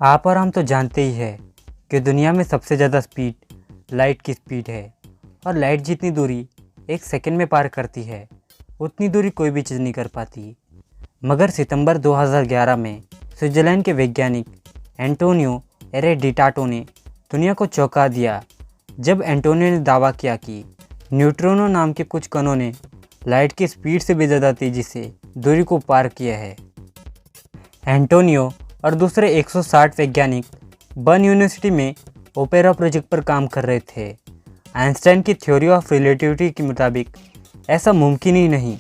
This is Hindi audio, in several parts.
आप और हम तो जानते ही है कि दुनिया में सबसे ज़्यादा स्पीड लाइट की स्पीड है और लाइट जितनी दूरी एक सेकंड में पार करती है उतनी दूरी कोई भी चीज़ नहीं कर पाती। मगर सितंबर 2011 में स्विट्ज़रलैंड के वैज्ञानिक एंटोनियो एरेडिटाटो ने दुनिया को चौंका दिया जब एंटोनियो ने दावा किया कि न्यूट्रिनो नाम के कुछ कणों ने लाइट की स्पीड से भी ज़्यादा तेज़ी से दूरी को पार किया है। एंटोनियो और दूसरे 160 वैज्ञानिक बर्न यूनिवर्सिटी में ओपेरा प्रोजेक्ट पर काम कर रहे थे। आइंस्टाइन की थ्योरी ऑफ रिलेटिविटी के मुताबिक ऐसा मुमकिन ही नहीं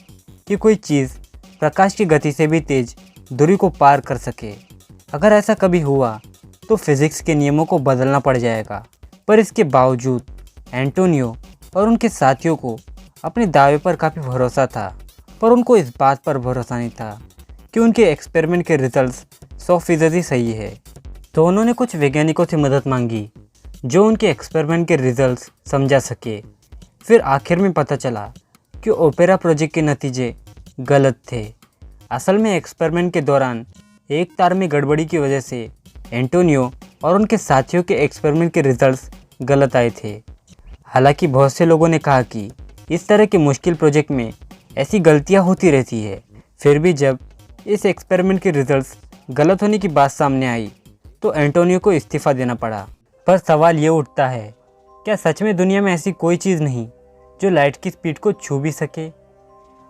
कि कोई चीज़ प्रकाश की गति से भी तेज दूरी को पार कर सके। अगर ऐसा कभी हुआ तो फिज़िक्स के नियमों को बदलना पड़ जाएगा। पर इसके बावजूद एंटोनियो और उनके साथियों को अपने दावे पर काफ़ी भरोसा था, पर उनको इस बात पर भरोसा नहीं था कि उनके एक्सपेरिमेंट के रिजल्ट्स 100% सही है। तो उन्होंने कुछ वैज्ञानिकों से मदद मांगी जो उनके एक्सपेरिमेंट के रिजल्ट्स समझा सके। फिर आखिर में पता चला कि ओपेरा प्रोजेक्ट के नतीजे गलत थे। असल में एक्सपेरिमेंट के दौरान एक तार में गड़बड़ी की वजह से एंटोनियो और उनके साथियों के एक्सपेरिमेंट के रिजल्ट्स गलत आए थे। हालांकि बहुत से लोगों ने कहा कि इस तरह के मुश्किल प्रोजेक्ट में ऐसी गलतियां होती रहती है। फिर भी जब इस एक्सपेरिमेंट के रिजल्ट्स गलत होने की बात सामने आई तो एंटोनियो को इस्तीफ़ा देना पड़ा। पर सवाल ये उठता है, क्या सच में दुनिया में ऐसी कोई चीज़ नहीं जो लाइट की स्पीड को छू भी सके?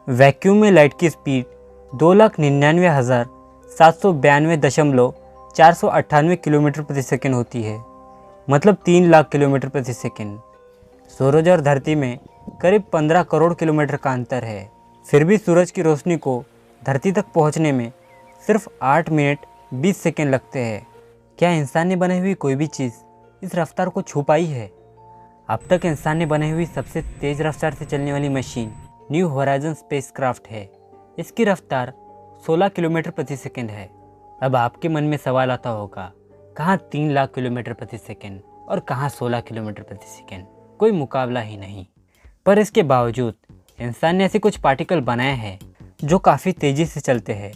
वैक्यूम में लाइट की स्पीड 2,99,792.498 किलोमीटर प्रति सेकंड होती है, मतलब 3 लाख किलोमीटर प्रति सेकंड। सूरज और धरती में करीब 15 करोड़ किलोमीटर का अंतर है। फिर भी सूरज की रोशनी को धरती तक पहुंचने में सिर्फ 8 मिनट 20 सेकंड लगते हैं। क्या इंसान ने बनाई हुई कोई भी चीज़ इस रफ्तार को छू पाई है? अब तक इंसान ने बनाई हुई सबसे तेज़ रफ्तार से चलने वाली मशीन न्यू होराइजन स्पेसक्राफ्ट है। इसकी रफ्तार 16 किलोमीटर प्रति सेकंड है। अब आपके मन में सवाल आता होगा, कहाँ 3 लाख किलोमीटर प्रति सेकंड और कहाँ 16 किलोमीटर प्रति सेकंड? कोई मुकाबला ही नहीं। पर इसके बावजूद इंसान ने ऐसे कुछ पार्टिकल बनाए हैं जो काफ़ी तेज़ी से चलते हैं।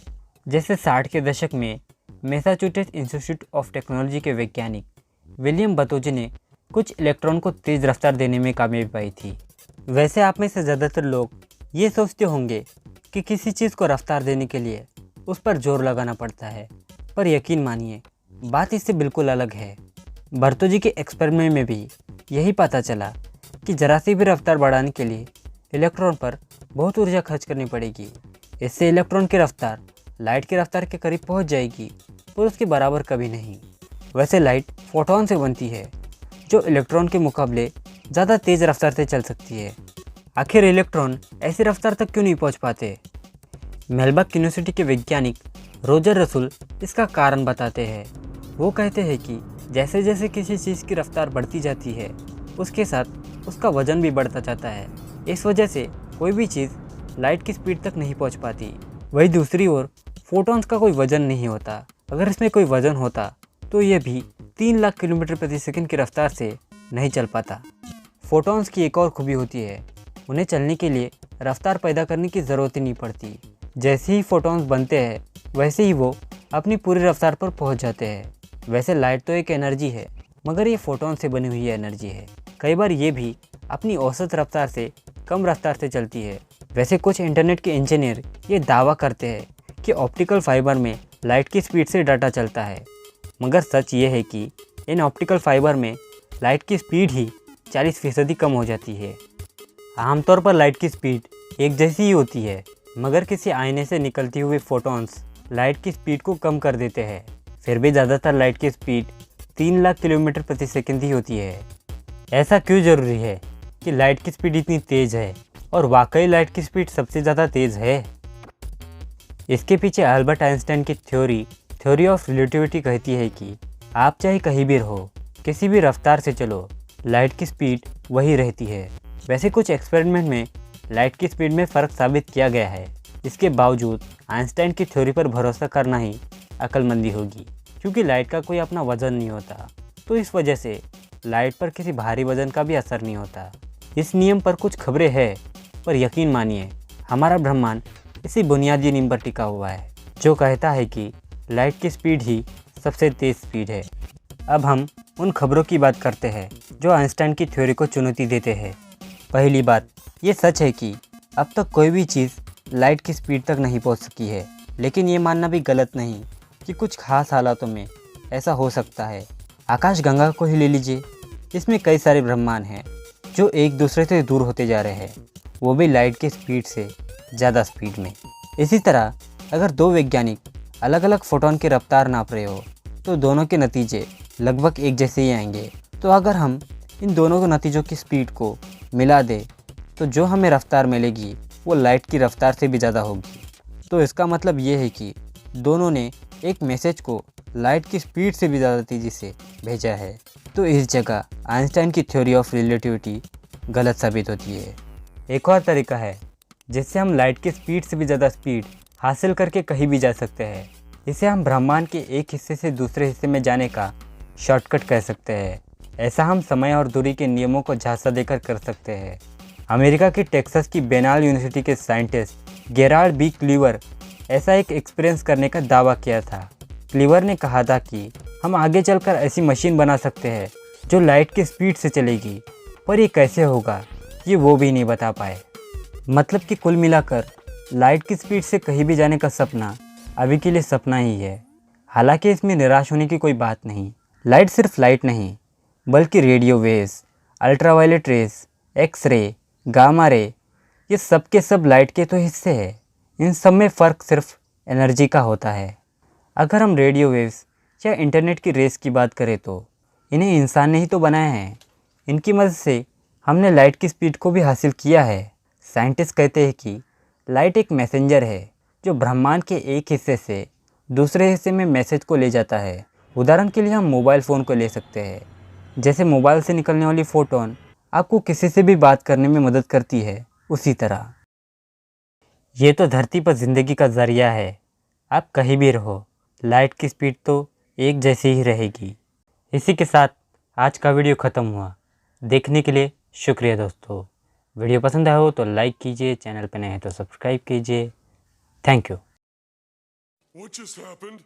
जैसे 60 के दशक में मैसाचुसेट्स इंस्टीट्यूट ऑफ टेक्नोलॉजी के वैज्ञानिक विलियम बतोजे ने कुछ इलेक्ट्रॉन को तेज़ रफ्तार देने में कामयाबी पाई थी। वैसे आप में से ज़्यादातर लोग ये सोचते होंगे कि किसी चीज़ को रफ्तार देने के लिए उस पर जोर लगाना पड़ता है, पर यकीन मानिए बात इससे बिल्कुल अलग है। बर्तोजी के एक्सपेरिमेंट में भी यही पता चला कि ज़रा सी भी रफ्तार बढ़ाने के लिए इलेक्ट्रॉन पर बहुत ऊर्जा खर्च करनी पड़ेगी। इससे इलेक्ट्रॉन की रफ्तार लाइट की रफ्तार के करीब पहुंच जाएगी, पर उसके बराबर कभी नहीं। वैसे लाइट फोटॉन से बनती है जो इलेक्ट्रॉन के मुकाबले ज़्यादा तेज़ रफ्तार से चल सकती है। आखिर इलेक्ट्रॉन ऐसी रफ्तार तक क्यों नहीं पहुंच पाते? मेलबर्न यूनिवर्सिटी के वैज्ञानिक रोजर रसूल इसका कारण बताते हैं। वो कहते हैं कि जैसे जैसे किसी चीज़ की रफ्तार बढ़ती जाती है उसके साथ उसका वजन भी बढ़ता जाता है। इस वजह से कोई भी चीज़ लाइट की स्पीड तक नहीं पहुंच पाती। वही दूसरी ओर फोटॉन्स का कोई वजन नहीं होता। अगर इसमें कोई वजन होता तो ये भी 3 लाख किलोमीटर प्रति सेकंड की रफ्तार से नहीं चल पाता। फोटॉन्स की एक और खूबी होती है, उन्हें चलने के लिए रफ्तार पैदा करने की ज़रूरत ही नहीं पड़ती। जैसे ही फोटॉन्स बनते हैं वैसे ही वो अपनी पूरी रफ्तार पर पहुंच जाते हैं। वैसे लाइट तो एक एनर्जी है, मगर ये फोटॉन से बनी हुई एनर्जी है। कई बार ये भी अपनी औसत रफ्तार से कम रफ्तार से चलती है। वैसे कुछ इंटरनेट के इंजीनियर ये दावा करते हैं कि ऑप्टिकल फाइबर में लाइट की स्पीड से डाटा चलता है, मगर सच ये है कि इन ऑप्टिकल फाइबर में लाइट की स्पीड ही 40% कम हो जाती है। आमतौर पर लाइट की स्पीड एक जैसी ही होती है, मगर किसी आईने से निकलती हुई फोटॉन्स लाइट की स्पीड को कम कर देते हैं। फिर भी ज़्यादातर लाइट की स्पीड 3 लाख किलोमीटर प्रति सेकंड ही होती है। ऐसा क्यों ज़रूरी है कि लाइट की स्पीड इतनी तेज़ है और वाकई लाइट की स्पीड सबसे ज़्यादा तेज़ है? इसके पीछे अल्बर्ट आइंस्टाइन की थ्योरी ऑफ रिलेटिविटी कहती है कि आप चाहे कहीं भी रहो, किसी भी रफ्तार से चलो, लाइट की स्पीड वही रहती है। वैसे कुछ एक्सपेरिमेंट में लाइट की स्पीड में फ़र्क साबित किया गया है। इसके बावजूद आइंस्टाइन की थ्योरी पर भरोसा करना ही अक्लमंदी होगी, क्योंकि लाइट का कोई अपना वजन नहीं होता, तो इस वजह से लाइट पर किसी भारी वजन का भी असर नहीं होता। इस नियम पर कुछ खबरें हैं, पर यकीन मानिए हमारा ब्रह्मांड इसी बुनियादी नियम पर टिका हुआ है जो कहता है कि लाइट की स्पीड ही सबसे तेज़ स्पीड है। अब हम उन खबरों की बात करते हैं जो आइंस्टाइन की थ्योरी को चुनौती देते हैं। पहली बात, ये सच है कि अब तक कोई भी चीज़ लाइट की स्पीड तक नहीं पहुंच सकी है, लेकिन ये मानना भी गलत नहीं कि कुछ खास हालातों में ऐसा हो सकता है। आकाशगंगा को ही ले लीजिए, इसमें कई सारे ब्रह्मांड हैं जो एक दूसरे से दूर होते जा रहे हैं, वो भी लाइट की स्पीड से ज़्यादा स्पीड में। इसी तरह अगर दो वैज्ञानिक अलग अलग फोटोन की रफ्तार नाप रहे हो तो दोनों के नतीजे लगभग एक जैसे ही आएंगे। तो अगर हम इन दोनों के नतीजों की स्पीड को मिला दें तो जो हमें रफ्तार मिलेगी वो लाइट की रफ्तार से भी ज़्यादा होगी। तो इसका मतलब ये है कि दोनों ने एक मैसेज को लाइट की स्पीड से भी ज़्यादा तेज़ी से भेजा है। तो इस जगह आइंस्टाइन की थ्योरी ऑफ रिलेटिविटी गलत साबित होती है। एक और तरीका है जिससे हम लाइट की स्पीड से भी ज़्यादा स्पीड हासिल करके कहीं भी जा सकते हैं। इसे हम ब्रह्मांड के एक हिस्से से दूसरे हिस्से में जाने का शॉर्टकट कह सकते हैं। ऐसा हम समय और दूरी के नियमों को झांसा देकर कर सकते हैं। अमेरिका की टेक्सास की बेनाल यूनिवर्सिटी के साइंटिस्ट गेराल्ड बी क्लीवर ऐसा एक एक्सपीरियंस करने का दावा किया था। क्लीवर ने कहा था कि हम आगे चलकर ऐसी मशीन बना सकते हैं जो लाइट की स्पीड से चलेगी, पर ये कैसे होगा ये वो भी नहीं बता पाए। मतलब कि कुल मिलाकर लाइट की स्पीड से कहीं भी जाने का सपना अभी के लिए सपना ही है। हालांकि इसमें निराश होने की कोई बात नहीं। लाइट सिर्फ लाइट नहीं बल्कि radio waves, ultraviolet rays, x-ray, gamma ray, ये सब के सब लाइट के तो हिस्से हैं। इन सब में फ़र्क सिर्फ एनर्जी का होता है। अगर हम रेडियो वेव्स या इंटरनेट की रेस की बात करें तो इन्हें इंसान ने ही तो बनाया है। इनकी मदद से हमने लाइट की स्पीड को भी हासिल किया है। साइंटिस्ट कहते हैं कि लाइट एक मैसेंजर है जो ब्रह्मांड के एक हिस्से से दूसरे हिस्से में मैसेज को ले जाता है। उदाहरण के लिए हम मोबाइल फ़ोन को ले सकते हैं। जैसे मोबाइल से निकलने वाली फोटोन आपको किसी से भी बात करने में मदद करती है, उसी तरह ये तो धरती पर ज़िंदगी का ज़रिया है। आप कहीं भी रहो, लाइट की स्पीड तो एक जैसी ही रहेगी। इसी के साथ आज का वीडियो ख़त्म हुआ। देखने के लिए शुक्रिया दोस्तों। वीडियो पसंद आया हो तो लाइक कीजिए, चैनल पर नए हैं तो सब्सक्राइब कीजिए। Thank you. What just happened?